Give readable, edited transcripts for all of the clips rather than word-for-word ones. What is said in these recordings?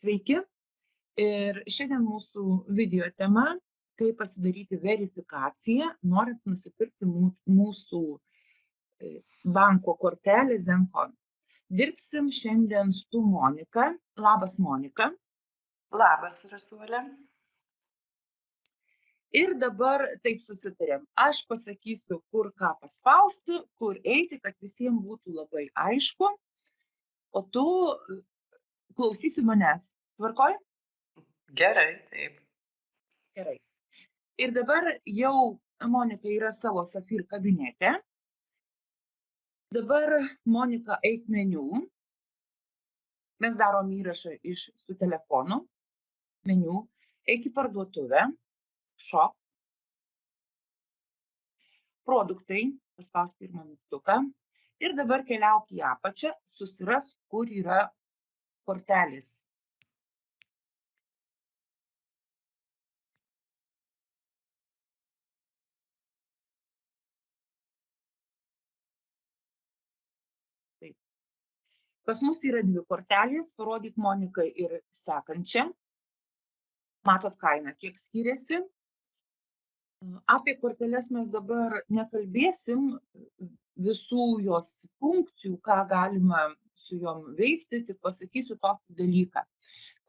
Sveiki. Ir šiandien mūsų video tema – kaip pasidaryti verifikaciją, norint nusipirkti mūsų banko kortelę Zencon. Dirbsim šiandien su Monika. Labas, Monika. Labas, Rasulė. Ir dabar taip susitarėm. Aš pasakysiu, kur ką paspausti, kur eiti, kad visiems būtų labai aišku. O tu klausysi manęs. Tvarkoj? Gerai, taip. Gerai. Ir dabar jau Monika yra savo Safir kabinete. Dabar, Monika, eik meniu. Mes darom įrašą su telefonu. Meniu. Eik į parduotuvę. Shop. Produktai. Paspaus pirmą mygtuką. Ir dabar keliauk į apačią. Susiras, kur yra kortelės. Taip. Pas mus yra dvi kortelės. Parodyk, Monika, ir sekančią. Matot kainą, kiek skiriasi. Apie korteles mes dabar nekalbėsim, visų jos funkcijų, ką galima su jom veikti, tik pasakysiu tokį dalyką,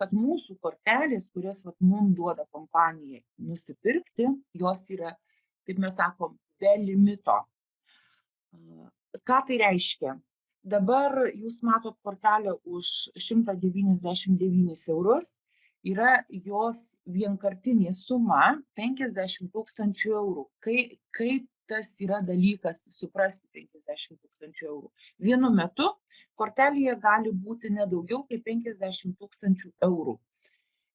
kad mūsų kortelės, kurias mums duoda kompanija nusipirkti, jos yra, kaip mes sakom, be limito. Ką tai reiškia? Dabar jūs matot kortelę už 199 eurus. Yra jos vienkartinė suma 50 000 eurų. Kaip tas yra dalykas suprasti 50 000 eurų? Vienu metu kortelėje gali būti nedaugiau kaip 50 000 eurų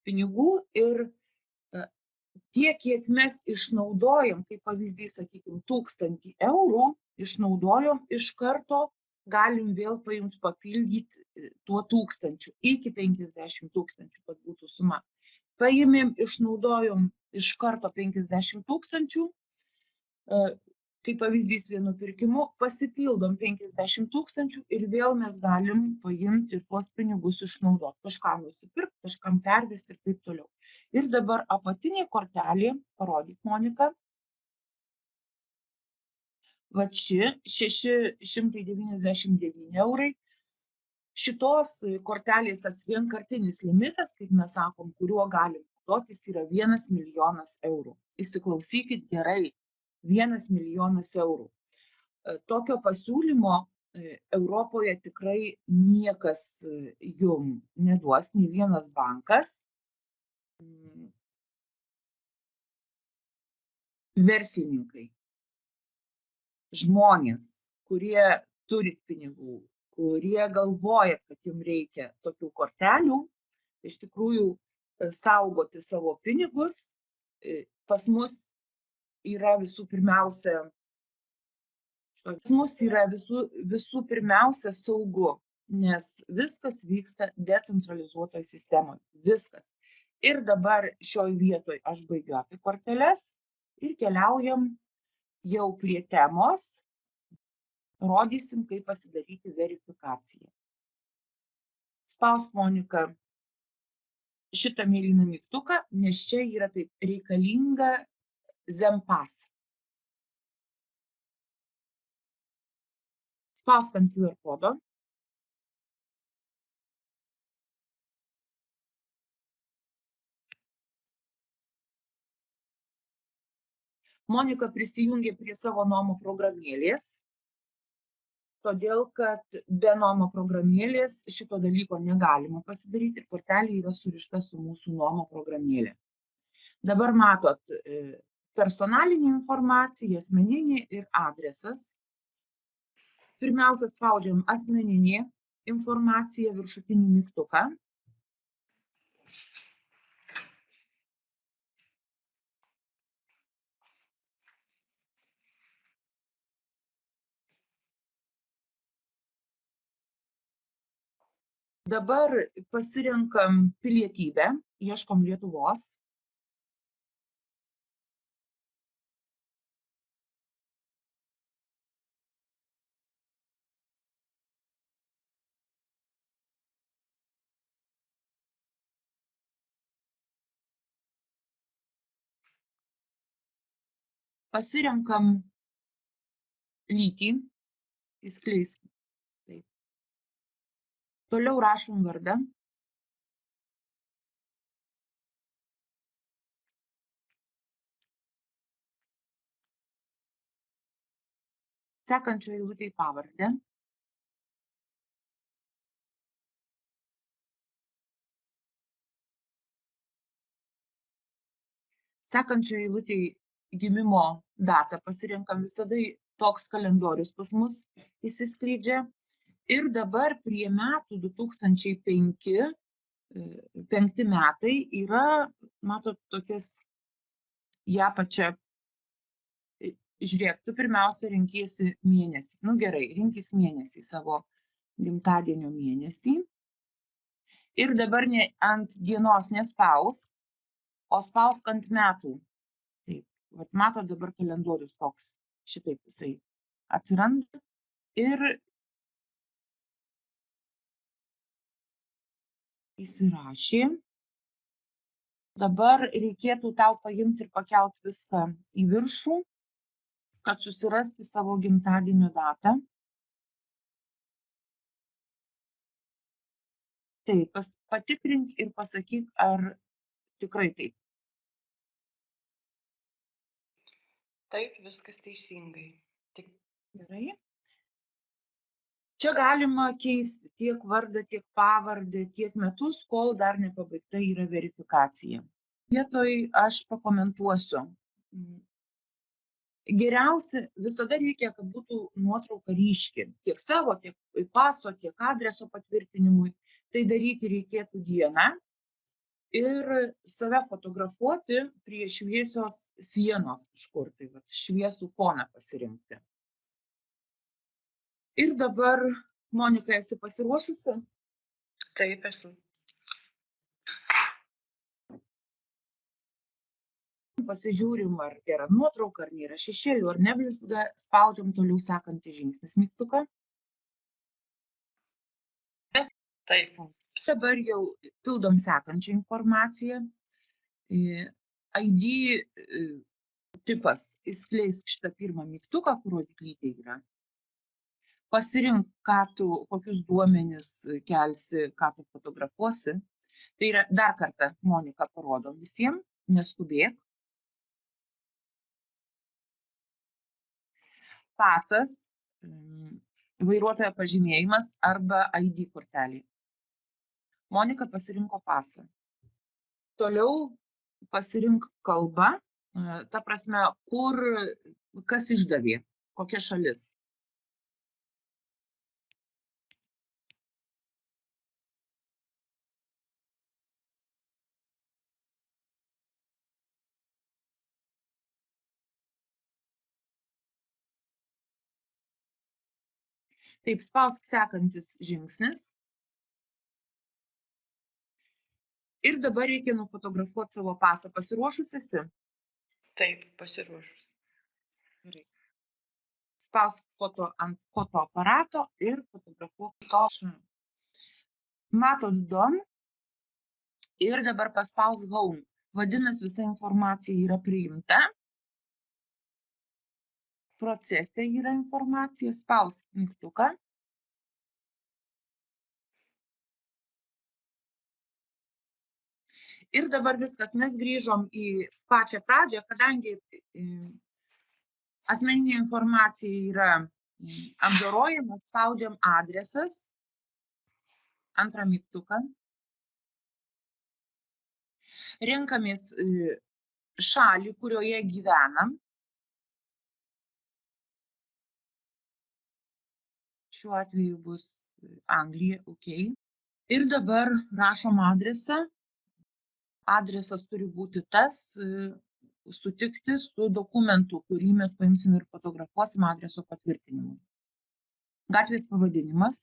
pinigų ir tiek, kiek mes išnaudojam, kaip pavyzdys, sakykime, 1000 eurų, išnaudojom iš karto, galim vėl paimti, papildyti tuo 1000 iki 50 000, kad būtų suma. Paėmėm, išnaudojom iš karto 50 000, kaip pavyzdys vienu pirkimu, pasipildom 50 000 ir vėl mes galim paimti ir tuos pinigus išnaudoti. Kažką nusipirkti, kažkam pervesti ir taip toliau. Ir dabar apatinė kortelė, parodyk, Monika. Va čia 699 eurai. Šitos kortelės tas vienkartinis limitas, kaip mes sakom, kuriuo galim naudotis, yra 1 milijonas eurų. Įsiklausykit gerai, 1 milijonas eurų. Tokio pasiūlymo Europoje tikrai niekas jum neduos, nei vienas bankas. Verslininkai. Žmonės, kurie turit pinigų, kurie galvoja, kad jums reikia tokių kortelių, iš tikrųjų saugoti savo pinigus, pas mus yra visų pirmiausia saugu, nes viskas vyksta decentralizuotoje sistemoje. Viskas. Ir dabar šioj vietoj aš baigiu apie korteles ir keliaujam jau prie temos, rodysim, kaip pasidaryti verifikaciją. Spausk, Monika, šitą mėlyną mygtuką, nes čia yra taip reikalinga Zenpass. Spausk ant QR kodo. Monika prisijungė prie savo Nomo programėlės, todėl kad be Nomo programėlės šito dalyko negalima pasidaryti ir kortelė yra surišta su mūsų Nomo programėlė. Dabar matot personalinė informacija, asmeninė ir adresas. Pirmiausia, spaudžiam asmeninė informacija, viršutinį mygtuką. Dabar pasirenkam pilietybę, ieškom Lietuvos. Pasirenkam lytį, įskleisk. Taip. Toliau rašom vardą. Sekančioje eilutėje pavardę. Sekančioje eilutėje gimimo datą pasirenkam, visada toks kalendorius pas mus įsiskleidžia. Ir dabar prie metų 2005 metai yra, matot, tokias į apačią. Žiūrėk, tu pirmiausia renkiesi mėnesį. Nu gerai, rinkis mėnesį, savo gimtadienio mėnesį. Ir dabar ant dienos nespausk, o spausk ant metų. Taip, vat matot, dabar kalendorius toks, šitaip jisai atsiranda. Ir įsirašė. Dabar reikėtų tau paimti ir pakelti viską į viršų, kad susirasti savo gimtadienio datą. Taip, patikrink ir pasakyk, ar tikrai taip. Taip, viskas teisingai. Tik Gerai. Čia galima keisti tiek vardą, tiek pavardę, tiek metus, kol dar nepabaigta yra verifikacija. Vietoj aš pakomentuosiu. Geriausia, visada reikia, kad būtų nuotrauka ryški. Tiek savo, tiek paso, tiek adreso patvirtinimui. Tai daryti reikėtų dieną ir save fotografuoti prie šviesios sienos kažkur. Tai šviesų foną pasirinkti. Ir dabar, Monika, esi pasiruošusi? taip esu. Pasižiūrim, ar gera nuotrauka, ar nėra šešėlių, ar neblizga, spaudžiam toliau sekantį žingsnis mygtuką. Taip. Dabar jau pildom sekančią informaciją. ID tipas įskleisk šitą pirmą mygtuką, kur rodiklytė yra. Pasirink, kokius duomenis kelsi, ką tu fotografuosi. Tai yra, dar kartą Monika parodom visiems, neskubėk. Pasas, vairuotojo pažymėjimas arba ID kortelė. Monika pasirinko pasą. Toliau pasirink kalbą, ta prasme, kas išdavė, kokia šalis. Taip, spausk sekantis žingsnis. Ir dabar reikia nufotografuoti savo pasą. Pasiruošus esi? Taip, pasiruošus. Gerai. Spausk foto ant fotoaparato ir fotografuok. Matot done. Ir dabar paspausk home. Vadinasi, visa informacija yra priimta. Procese yra informacija. Spausk mygtuką. Ir dabar viskas, mes grįžom į pačią pradžią, kadangi asmeninė informacija yra apdorojama, spaudžiam adresas, antrą mygtuką. Renkamės šalį, kurioje gyvenam. Šiuo atveju bus Anglija, ok. Ir dabar rašom adresą. Adresas turi būti tas, sutikti su dokumentu, kurį mes paimsim ir fotografuosim adreso patvirtinimui. Gatvės pavadinimas.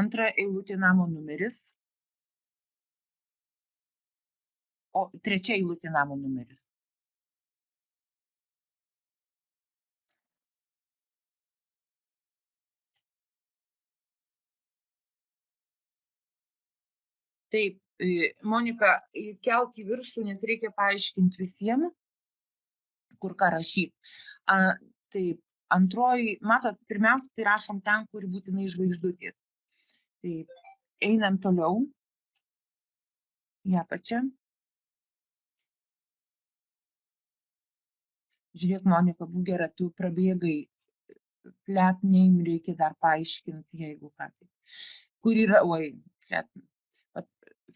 Antra eilutė namo numeris. O trečia eilutė namo numeris. Taip, Monika, kelk į viršų, nes reikia paaiškinti visiems, kur ką rašyti. Taip, antroji, matot, pirmiausia, tai rašom ten, kur būtinai žvaigždutės. Taip, einam toliau. Ją pačią. Žiūrėk, Monika, būk gera, tu prabėgai. Flat name reikia dar paaiškinti, jeigu ką. Kur yra,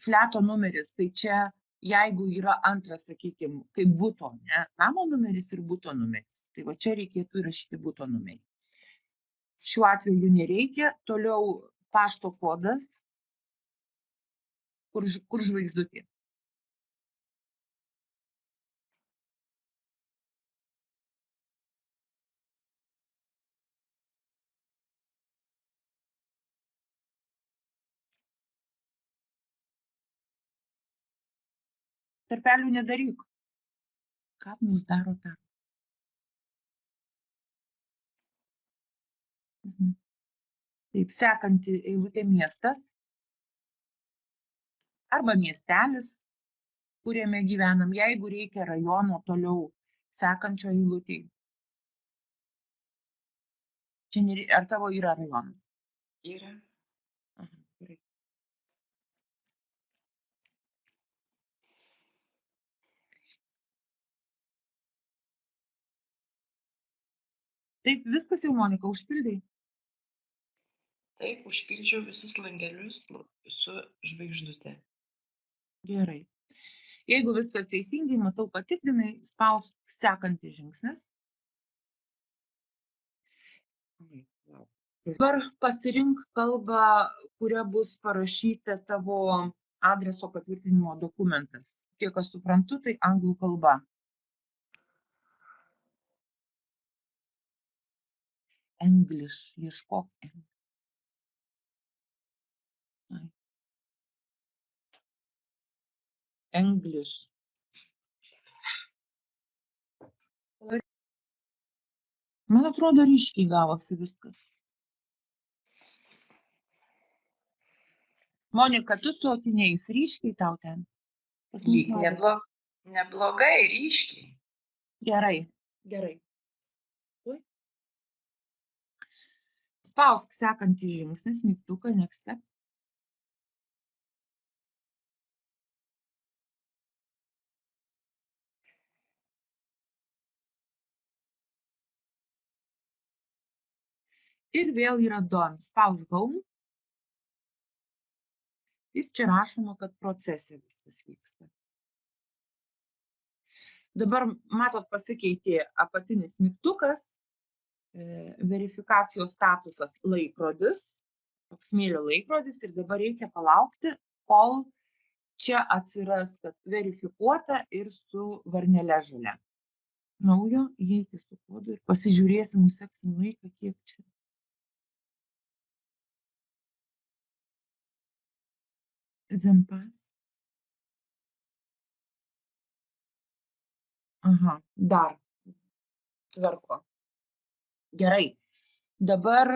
flato numeris, tai čia, jeigu yra antras, sakykime, kaip buto, ne, namo numeris ir buto numeris. Tai va čia reikėtų įrašyti buto numerį. Šiuo atveju nereikia. Toliau pašto kodas. Kur žvaigždutė? Tarpelių nedaryk. Ką mums daro tą? Taip, sekanti eilutė miestas arba miestelis, kuriame gyvenam, jeigu reikia rajono toliau sekančio eilutė. Čia ar tavo yra rajonas? Yra. Aha, gerai. Taip, viskas jau, Monika, užpildai. Taip, užpildžiau visus langelius su žvaigždute. Gerai. Jeigu viskas teisingai, matau, patikrinai, spausk sekantis žingsnis. Dabar pasirink kalbą, kuria bus parašyta tavo adreso patvirtinimo dokumentas. Kiek aš suprantu, tai anglų kalba. English, ieškok. English. Man atrodo, ryškiai gavosi viskas. Monika, tu su akiniais ryškiai tau ten? Neblogai, ryškiai. Gerai, gerai. Spausk sekantį žingsnis, mygtuką, next step. Ir vėl yra done. Spausk home. Ir čia rašoma, kad procese viskas vyksta. Dabar, matot, pasikeitė apatinis mygtukas, verifikacijos statusas laikrodis, toks smėlio laikrodis, ir dabar reikia palaukti, kol čia atsiras, kad verifikuota ir su varnele žalia. Naujo, įeiti su kodu ir pasižiūrėsim, seksim laiką, kiek čia. Zempas. Aha, dar. Tvarko. Gerai. Dabar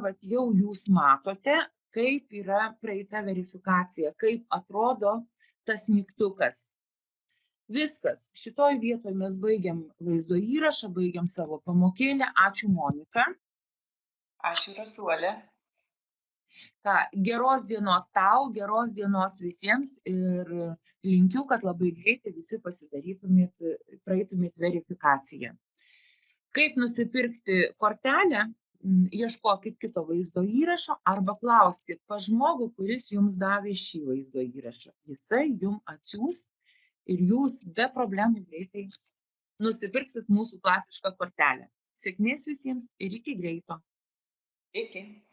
vat, jau jūs matote, kaip yra praeita verifikacija, kaip atrodo tas mygtukas. Viskas. Šitoj vietoje mes baigiam vaizdo įrašą, baigiam savo pamokėlę. Ačiū, Monika. Ačiū, Rasuolė. Ką, geros dienos tau, geros dienos visiems ir linkiu, kad labai greitai visi praeitumėt verifikaciją. Kaip nusipirkti kortelę, ieškokit kito vaizdo įrašo arba klauskit pas žmogų, kuris jums davė šį vaizdo įrašą. Jisai jums atsiųs ir jūs be problemų greitai nusipirksit mūsų klasišką kortelę. Sėkmės visiems ir iki greito. Iki.